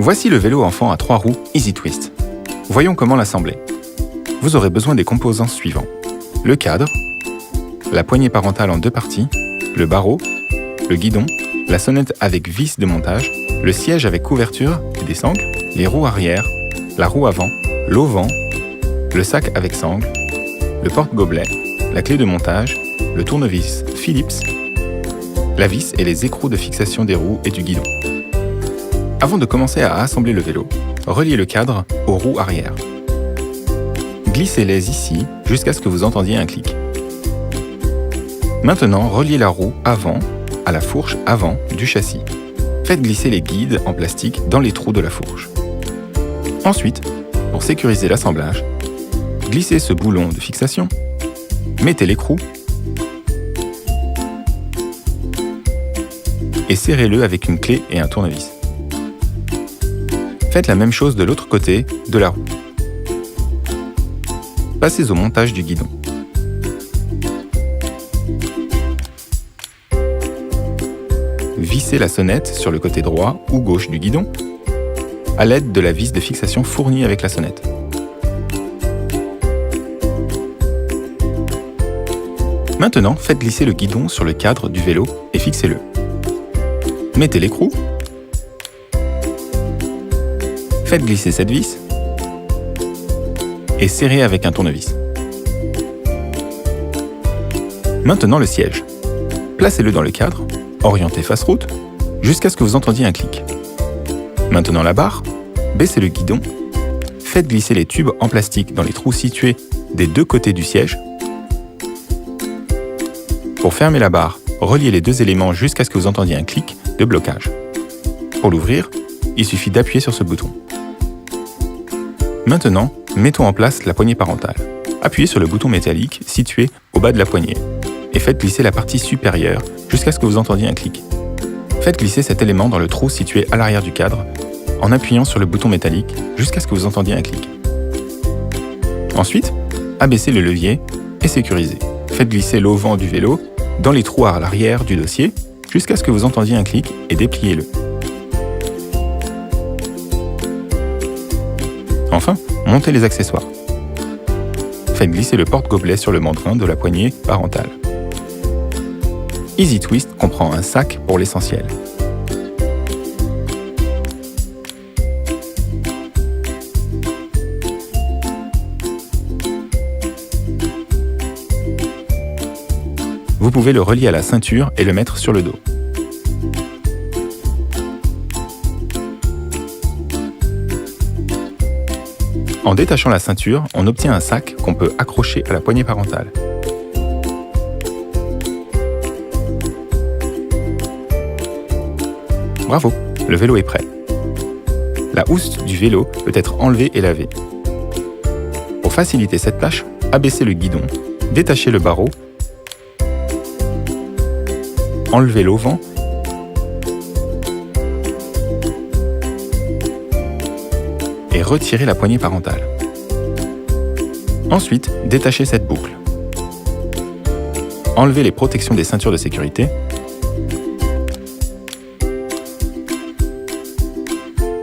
Voici le vélo enfant à 3 roues Easy Twist. Voyons comment l'assembler. Vous aurez besoin des composants suivants. Le cadre, la poignée parentale en 2 parties, le barreau, le guidon, la sonnette avec vis de montage, le siège avec couverture et des sangles, les roues arrière, la roue avant, l'auvent, le sac avec sangle, le porte-gobelet, la clé de montage, le tournevis Phillips, la vis et les écrous de fixation des roues et du guidon. Avant de commencer à assembler le vélo, reliez le cadre aux roues arrière. Glissez-les ici jusqu'à ce que vous entendiez un clic. Maintenant, reliez la roue avant à la fourche avant du châssis. Faites glisser les guides en plastique dans les trous de la fourche. Ensuite, pour sécuriser l'assemblage, glissez ce boulon de fixation, mettez l'écrou et serrez-le avec une clé et un tournevis. Faites la même chose de l'autre côté de la roue. Passez au montage du guidon. Vissez la sonnette sur le côté droit ou gauche du guidon à l'aide de la vis de fixation fournie avec la sonnette. Maintenant, faites glisser le guidon sur le cadre du vélo et fixez-le. Mettez l'écrou. Faites glisser cette vis et serrez avec un tournevis. Maintenant le siège. Placez-le dans le cadre, orientez face route, jusqu'à ce que vous entendiez un clic. Maintenant la barre, baissez le guidon, faites glisser les tubes en plastique dans les trous situés des 2 côtés du siège. Pour fermer la barre, reliez les 2 éléments jusqu'à ce que vous entendiez un clic de blocage. Pour l'ouvrir, il suffit d'appuyer sur ce bouton. Maintenant, mettons en place la poignée parentale. Appuyez sur le bouton métallique situé au bas de la poignée et faites glisser la partie supérieure jusqu'à ce que vous entendiez un clic. Faites glisser cet élément dans le trou situé à l'arrière du cadre en appuyant sur le bouton métallique jusqu'à ce que vous entendiez un clic. Ensuite, abaissez le levier et sécurisez. Faites glisser l'auvent du vélo dans les trous à l'arrière du dossier jusqu'à ce que vous entendiez un clic et dépliez-le. Enfin, montez les accessoires. Faites glisser le porte-gobelet sur le mandrin de la poignée parentale. Easy Twist comprend un sac pour l'essentiel. Vous pouvez le relier à la ceinture et le mettre sur le dos. En détachant la ceinture, on obtient un sac qu'on peut accrocher à la poignée parentale. Bravo, le vélo est prêt. La housse du vélo peut être enlevée et lavée. Pour faciliter cette tâche, abaissez le guidon, détachez le barreau, enlevez l'auvent et retirez la poignée parentale. Ensuite, détachez cette boucle. Enlevez les protections des ceintures de sécurité.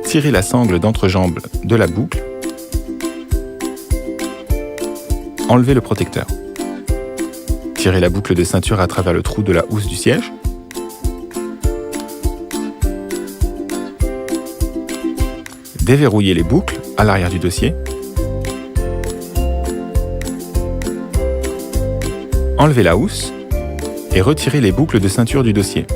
Tirez la sangle d'entrejambe de la boucle. Enlevez le protecteur. Tirez la boucle de ceinture à travers le trou de la housse du siège. Déverrouillez les boucles à l'arrière du dossier. Enlevez la housse et retirez les boucles de ceinture du dossier.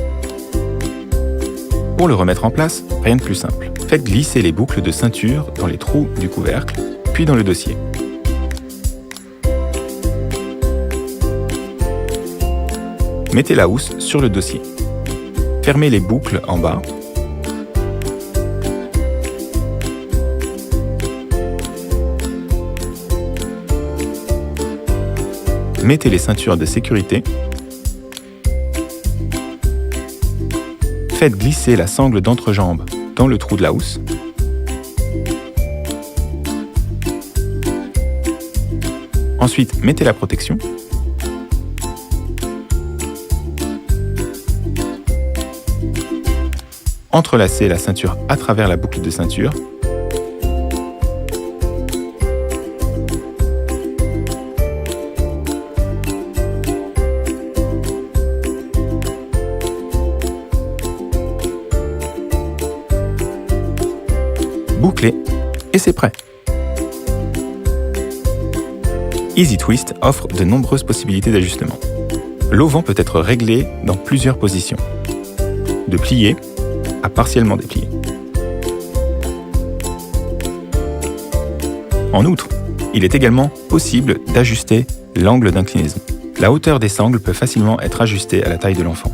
Pour le remettre en place, rien de plus simple. Faites glisser les boucles de ceinture dans les trous du couvercle, puis dans le dossier. Mettez la housse sur le dossier. Fermez les boucles en bas. Mettez les ceintures de sécurité. Faites glisser la sangle d'entrejambe dans le trou de la housse. Ensuite, mettez la protection. entrelacez la ceinture à travers la boucle de ceinture. Bouclez et c'est prêt. Easy Twist offre de nombreuses possibilités d'ajustement. L'auvent peut être réglé dans plusieurs positions, de plié à partiellement déplié. En outre, il est également possible d'ajuster l'angle d'inclinaison. La hauteur des sangles peut facilement être ajustée à la taille de l'enfant.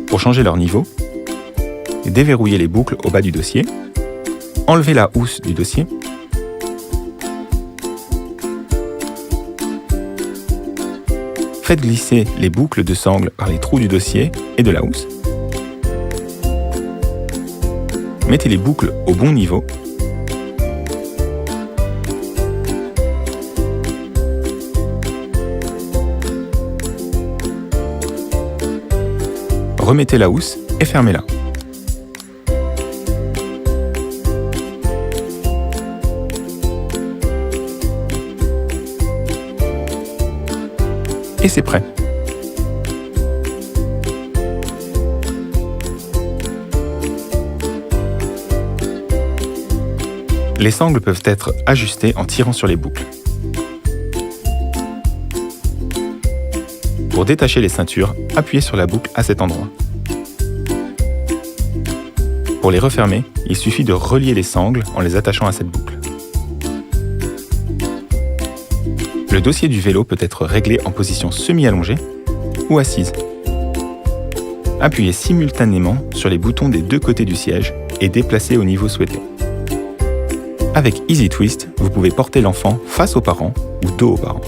Pour changer leur niveau, déverrouillez les boucles au bas du dossier, enlevez la housse du dossier, faites glisser les boucles de sangles par les trous du dossier et de la housse, mettez les boucles au bon niveau, remettez la housse et fermez-la. Et c'est prêt. Les sangles peuvent être ajustées en tirant sur les boucles. Pour détacher les ceintures, appuyez sur la boucle à cet endroit. Pour les refermer, il suffit de relier les sangles en les attachant à cette boucle. Le dossier du vélo peut être réglé en position semi-allongée ou assise. Appuyez simultanément sur les boutons des deux côtés du siège et déplacez au niveau souhaité. Avec Easy Twist, vous pouvez porter l'enfant face aux parents ou dos aux parents.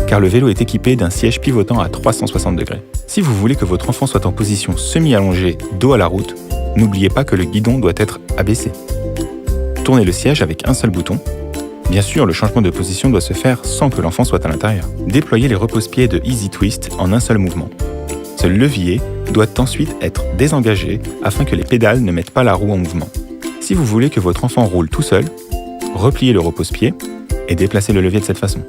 Car le vélo est équipé d'un siège pivotant à 360 degrés. Si vous voulez que votre enfant soit en position semi-allongée, dos à la route, n'oubliez pas que le guidon doit être abaissé. Tournez le siège avec un seul bouton. Bien sûr, le changement de position doit se faire sans que l'enfant soit à l'intérieur. Déployez les repose-pieds de Easy Twist en un seul mouvement. Ce levier doit ensuite être désengagé afin que les pédales ne mettent pas la roue en mouvement. Si vous voulez que votre enfant roule tout seul, repliez le repose-pied et déplacez le levier de cette façon.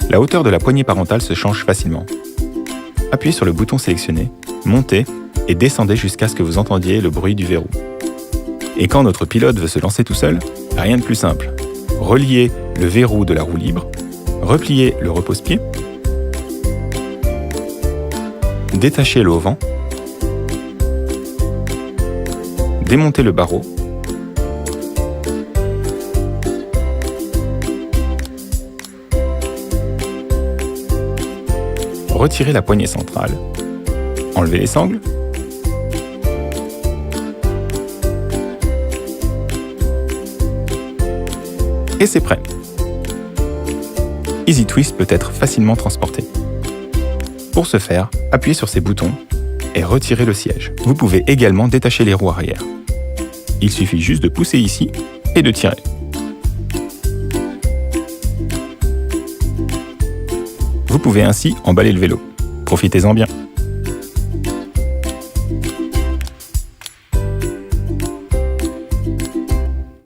La hauteur de la poignée parentale se change facilement. Appuyez sur le bouton sélectionné, montez et descendez jusqu'à ce que vous entendiez le bruit du verrou. Et quand notre pilote veut se lancer tout seul, rien de plus simple. Reliez le verrou de la roue libre, repliez le repose-pied, détachez l'auvent, démontez le barreau, retirez la poignée centrale, enlevez les sangles, et c'est prêt. Easy Twist peut être facilement transporté. Pour ce faire, appuyez sur ces boutons et retirez le siège. Vous pouvez également détacher les roues arrière. Il suffit juste de pousser ici et de tirer. Vous pouvez ainsi emballer le vélo. Profitez-en bien.